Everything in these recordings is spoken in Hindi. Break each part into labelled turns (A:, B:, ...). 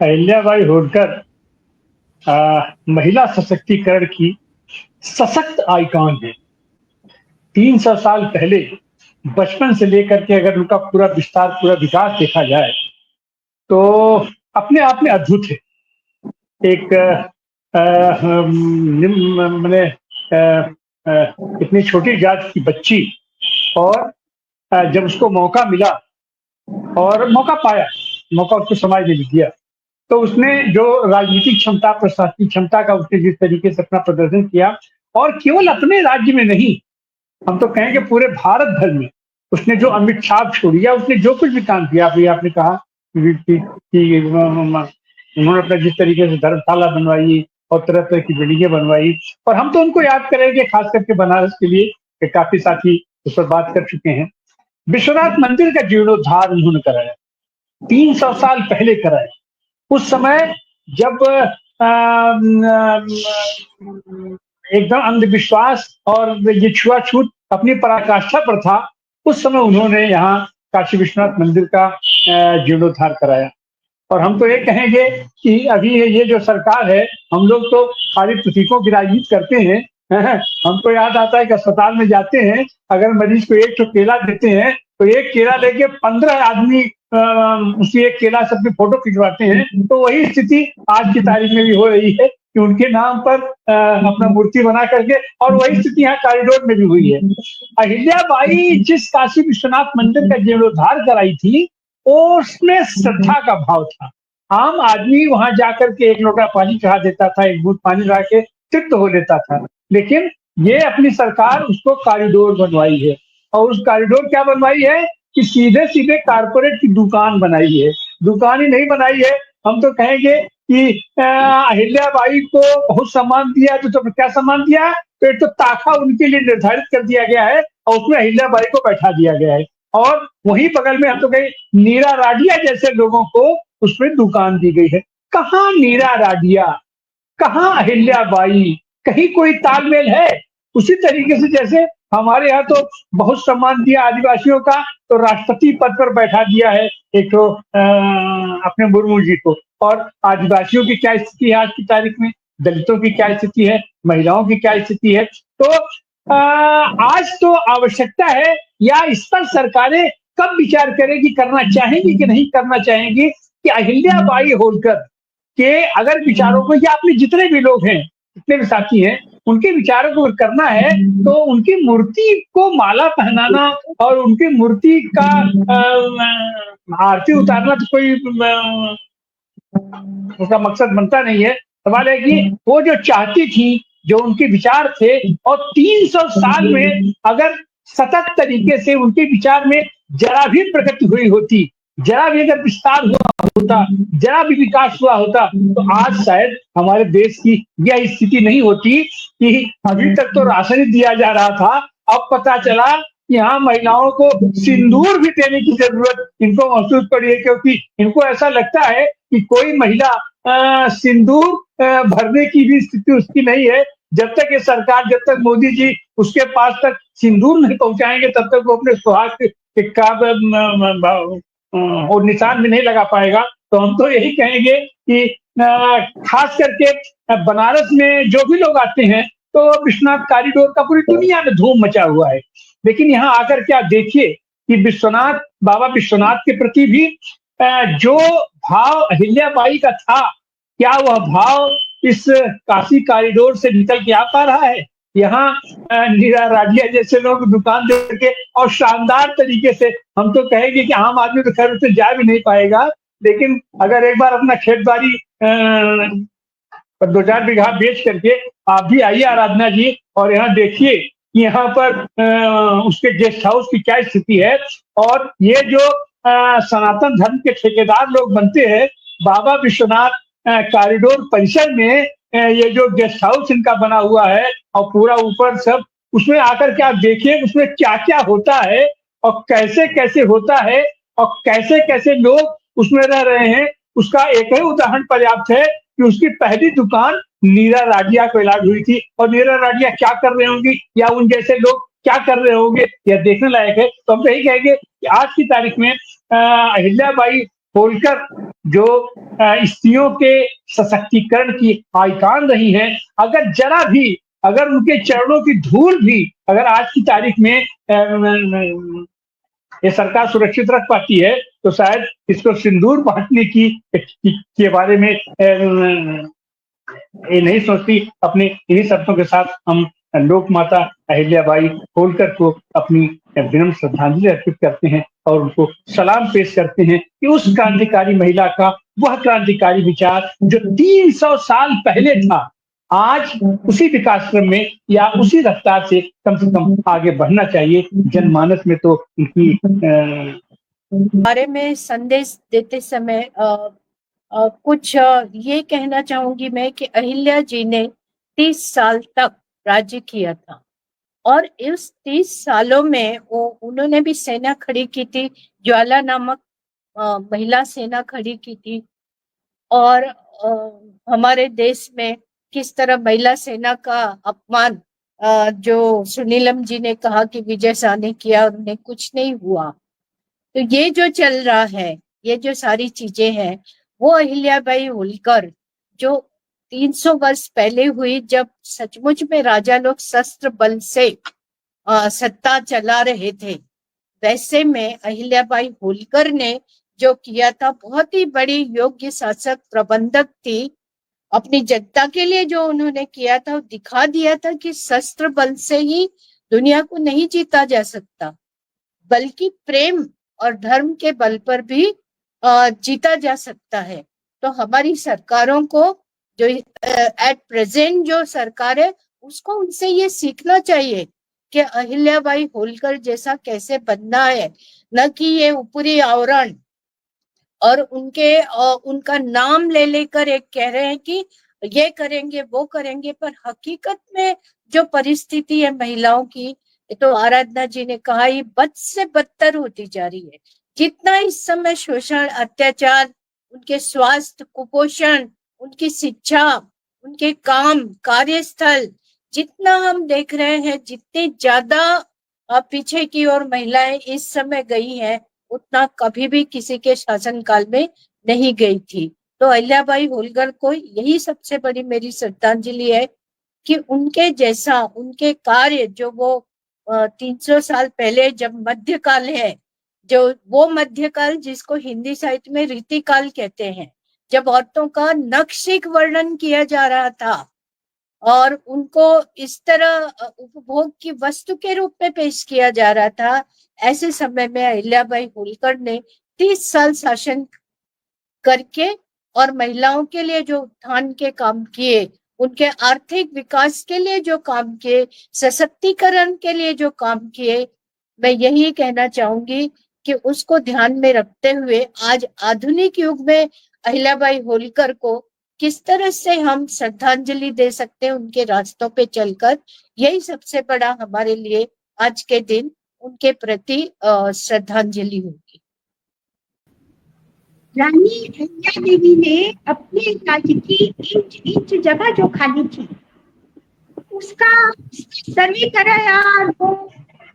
A: अहिल्याबाई होलकर महिला सशक्तिकरण की सशक्त आइकॉन है। 300 साल पहले बचपन से लेकर के अगर उनका पूरा विस्तार, पूरा विकास देखा जाए, तो अपने आप में अद्भुत है। एक मैंने इतनी छोटी जात की बच्ची, और जब उसको मौका मिला और मौका पाया, मौका उसको समाज ने भी दिया, तो उसने जो राजनीतिक क्षमता, प्रशासनिक क्षमता का उसने जिस तरीके से अपना प्रदर्शन किया, और केवल अपने राज्य में नहीं, हम तो कहेंगे पूरे भारत भर में उसने जो अमिट छाप छोड़ी, या उसने जो कुछ भी काम किया, अभी आपने कहा कि उन्होंने अपना जिस तरीके से धर्मशाला बनवाई और तरह तरह की बिल्डिंगें बनवाई, और हम तो उनको याद करेंगे खास करके बनारस के लिए, कि काफी साथी उस पर बात कर चुके हैं। विश्वनाथ मंदिर का जीर्णोद्धार उन्होंने कराया, 300 साल पहले कराया। उस समय जब एकदम अंधविश्वास और ये छुआछूत अपनी पराकाष्ठा पर था, उस समय उन्होंने यहाँ काशी विश्वनाथ मंदिर का जीर्णोद्धार कराया। और हम तो ये कहेंगे कि अभी ये जो सरकार है, हम लोग तो खाली प्रतीकों की राजनीति करते हैं। हमको याद आता है कि अस्पताल में जाते हैं, अगर मरीज को एक तो केला देते हैं, तो एक केला लेके 15 आदमी उसी एक केला से अपनी फोटो खिंचवाते हैं। तो वही स्थिति आज की तारीख में भी हो रही है कि उनके नाम पर अपना मूर्ति बना करके, और वही स्थिति यहाँ कॉरिडोर में भी हुई है। अहिल्याबाई जिस काशी विश्वनाथ मंदिर का जीर्णोद्धार कराई थी, उसमें श्रद्धा का भाव था। आम आदमी वहां जाकर के एक लोटा पानी चढ़ा देता था, एक बूंद पानी ला के तृप्त हो लेता था, लेकिन ये अपनी सरकार उसको कॉरिडोर बनवाई है। और उस कॉरिडोर क्या बनवाई है कि सीधे सीधे कारपोरेट की दुकान बनाई है। दुकान ही नहीं बनाई है, हम तो कहेंगे कि अहिल्याबाई को बहुत सम्मान दिया। तो क्या सम्मान दिया? तो एक तो ताखा उनके लिए निर्धारित कर दिया गया है, और उसमें अहिल्याबाई को बैठा दिया गया है। और वहीं बगल में हम तो कहें नीरा राडिया जैसे लोगों को उसमें दुकान दी गई है। कहाँ नीरा राडिया, कहाँ अहिल्याबाई, कहीं कोई तालमेल है? उसी तरीके से जैसे हमारे यहाँ तो बहुत सम्मान दिया आदिवासियों का, तो राष्ट्रपति पद पर बैठा दिया है एक तो अपने मुर्मू जी को। और आदिवासियों की क्या स्थिति है आज की तारीख में, दलितों की क्या स्थिति है, महिलाओं की क्या स्थिति है? तो आज तो आवश्यकता है, या इस पर सरकारें कब विचार करें कि करना चाहेंगी कि नहीं करना चाहेंगी, कि अहिल्याबाई होलकर के अगर विचारों को, या अपने जितने भी लोग हैं, जितने भी साथी हैं, उनके विचारों को करना है, तो उनकी मूर्ति को माला पहनाना और उनकी मूर्ति का आरती उतारना तो कोई उसका मकसद बनता नहीं है। सवाल है कि वो जो चाहती थी, जो उनके विचार थे, और 300 साल में अगर सतत तरीके से उनके विचार में जरा भी प्रगति हुई होती, जरा भी अगर विस्तार हुआ होता, जरा भी विकास हुआ होता, तो आज शायद हमारे देश की यह स्थिति नहीं होती कि अभी तक तो राशन ही दिया जा रहा था, अब पता चला कि यहाँ महिलाओं को सिंदूर भी देने की जरूरत इनको महसूस पड़ी है, क्योंकि इनको ऐसा लगता है कि कोई महिला सिंदूर भरने की भी स्थिति उसकी नहीं है। जब तक ये सरकार, जब तक मोदी जी उसके पास तक सिंदूर नहीं पहुंचाएंगे, तब तक वो अपने सुहाग के और निशान भी नहीं लगा पाएगा। तो हम तो यही कहेंगे कि खास करके बनारस में जो भी लोग आते हैं, तो विश्वनाथ कॉरिडोर का पूरी दुनिया में धूम मचा हुआ है। लेकिन यहाँ आकर के आप देखिए कि विश्वनाथ, बाबा विश्वनाथ के प्रति भी जो भाव अहिल्याबाई का था, क्या वह भाव इस काशी कॉरिडोर से निकल के आ पा रहा है? यहाँ नीरा राडिया जैसे लोग दुकान देके और शानदार तरीके से, हम तो कहेंगे कि आम आदमी तो खैर उससे जा भी नहीं पाएगा, लेकिन अगर एक बार अपना खेत बाड़ी 2-4 बीघा बेच करके आप भी आइए आराधना जी, और यहाँ देखिए कि यहाँ पर उसके गेस्ट हाउस की क्या स्थिति है। और ये जो सनातन धर्म के ठेकेदार लोग बनते हैं, बाबा विश्वनाथ कॉरिडोर परिसर में ये जो गेस्ट हाउस इनका बना हुआ है, और पूरा ऊपर सब, उसमें आकर के आप देखिए उसमें क्या क्या होता है, और कैसे कैसे होता है, और कैसे कैसे लोग उसमें रह रहे हैं। उसका एक ही उदाहरण पर्याप्त है कि उसकी पहली दुकान नीरा राडिया को इलाज हुई थी, और नीरा राडिया क्या कर रहे होंगी, या उन जैसे लोग क्या कर रहे होंगे, यह देखने लायक है। तो हम तो यही कहेंगे कि आज की तारीख में अहिल्याबाई होलकर जो स्त्रियों के सशक्तिकरण की आइकॉन रही हैं, अगर जरा भी, अगर उनके चरणों की धूल भी अगर आज की तारीख में ये सरकार सुरक्षित रख पाती है, तो शायद इसको सिंदूर बांटने के बारे में ये नहीं सोचती। अपने इन्हीं शर्तों के साथ हम लोक माता अहिल्याबाई होलकर को अपनी विनम्र श्रद्धांजलि अर्पित करते हैं और उनको सलाम पेश करते हैं कि उस क्रांतिकारी महिला का वह क्रांतिकारी विचार जो 300 साल पहले था, आज उसी विकास क्रम में या उसी रफ्तार से कम आगे बढ़ना चाहिए। जनमानस में तो उनकी
B: बारे में संदेश देते समय कुछ ये कहना चाहूंगी मैं कि अहिल्या जी ने 30 साल तक राज्य किया था और इस 30 सालों में उन्होंने भी सेना खड़ी की थी, ज्वाला नामक महिला सेना खड़ी की थी। और हमारे देश में किस तरह महिला सेना का अपमान जो सुनीलम जी ने कहा कि विजय शाह ने किया, उन्हें कुछ नहीं हुआ। तो ये जो चल रहा है, ये जो सारी चीजें हैं, वो अहिल्याबाई होलकर जो 300 वर्ष पहले हुई, जब सचमुच में राजा लोग शस्त्र बल से सत्ता चला रहे थे, वैसे में अहिल्याबाई होलकर ने जो किया था, बहुत ही बड़ी योग्य शासक प्रबंधक थी। अपनी जनता के लिए जो उन्होंने किया था, दिखा दिया था कि शस्त्र बल से ही दुनिया को नहीं जीता जा सकता, बल्कि प्रेम और धर्म के बल पर भी जीता जा सकता है। तो हमारी सरकारों को जो एट प्रेजेंट जो सरकार है, उसको उनसे ये सीखना चाहिए कि अहिल्याबाई होलकर जैसा कैसे बनना है, न कि ये ऊपरी आवरण और उनका नाम ले लेकर एक कह रहे हैं कि ये करेंगे वो करेंगे, पर हकीकत में जो परिस्थिति है महिलाओं की, तो आराधना जी ने कहा, ये बद से बदतर होती जा रही है। जितना इस समय शोषण, अत्याचार, उनके स्वास्थ्य, कुपोषण, उनकी शिक्षा, उनके काम, कार्यस्थल, जितना हम देख रहे हैं, जितने ज्यादा पीछे की ओर महिलाएं इस समय गई हैं, उतना कभी भी किसी के शासनकाल में नहीं गई थी। तो अहिल्याबाई होलकर को यही सबसे बड़ी मेरी श्रद्धांजलि है कि उनके जैसा, उनके कार्य जो वो 300 साल पहले, जब मध्यकाल है, जो वो मध्यकाल जिसको हिंदी साहित्य में रीतिकाल कहते हैं, जब औरतों का नक्शिक वर्णन किया जा रहा था और उनको इस तरह उपभोग की वस्तु के रूप में पेश किया जा रहा था, ऐसे समय में अहिल्याबाई होलकर ने 30 साल शासन करके और महिलाओं के लिए जो उत्थान के काम किए, उनके आर्थिक विकास के लिए जो काम किए, सशक्तिकरण के लिए जो काम किए, मैं यही कहना चाहूंगी कि उसको ध्यान में रखते हुए आज आधुनिक युग में अहिल्याबाई होलकर को किस तरह से हम श्रद्धांजलि दे सकते हैं उनके रास्तों पे चलकर, यही सबसे बड़ा हमारे लिए आज के दिन उनके प्रति श्रद्धांजलि होगी।
C: रानी अहिल्या देवी ने अपने राज्य की इंच जगह जो खाली थी, उसका सर्वे कराया और वो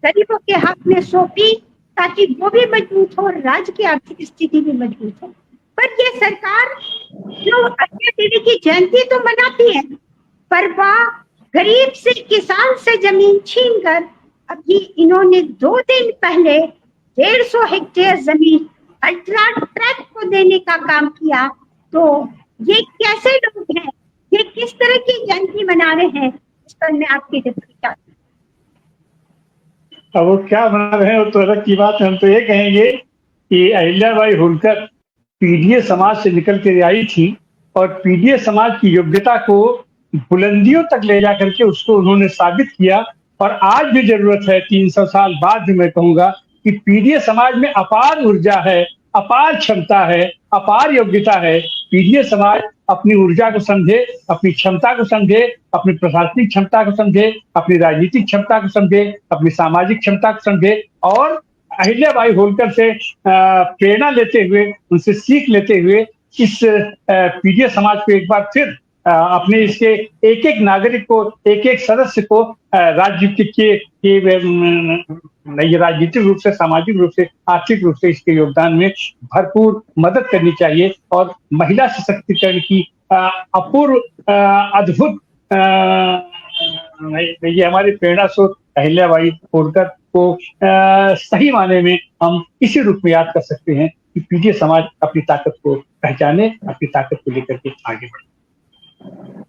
C: गरीबों के हाथ में सौंपी, ताकि वो भी मजबूत हो और राज्य की आर्थिक स्थिति भी मजबूत हो। पर ये सरकार जो अहिल्या देवी की जयंती तो मनाती है, पर वह गरीब से, किसान से जमीन छीनकर, अभी इन्होंने 2 दिन पहले 150 हेक्टेयर जमीन अल्ट्रा ट्रैक को देने का काम किया। तो ये कैसे लोग हैं, ये किस तरह की जयंती मना रहे हैं, इस पर मैं आपकी टिप्पणी।
A: अब वो क्या बना रहे हैं वो तो अलग की बात है। हम तो ये कहेंगे कि अहिल्याबाई होलकर पीडीए समाज से निकल के आई थी और पीडीए समाज की योग्यता को बुलंदियों तक ले जा करके उसको उन्होंने साबित किया। और आज भी जरूरत है, 300 साल बाद भी मैं कहूंगा कि पीडीए समाज में अपार ऊर्जा है, अपार क्षमता है, अपार योग्यता है। पीडीए समाज अपनी ऊर्जा को समझे, अपनी क्षमता को समझे, अपनी प्रशासनिक क्षमता को समझे, अपनी राजनीतिक क्षमता को समझे, अपनी सामाजिक क्षमता को समझे और अहिल्याबाई होलकर से प्रेरणा लेते हुए, उनसे सीख लेते हुए इस पीडीए समाज को एक बार फिर अपने इसके एक एक नागरिक को, एक एक सदस्य को राज्य के नहीं, राजनीतिक रूप से, सामाजिक रूप से, आर्थिक रूप से इसके योगदान में भरपूर मदद करनी चाहिए और महिला सशक्तिकरण की अपूर्व अद्भुत ये हमारी प्रेरणा स्रोत अहिल्याबाई होलकर को सही माने में हम इसी रूप में याद कर सकते हैं कि पीढ़ी समाज अपनी ताकत को पहचाने, अपनी ताकत को लेकर के आगे बढ़े।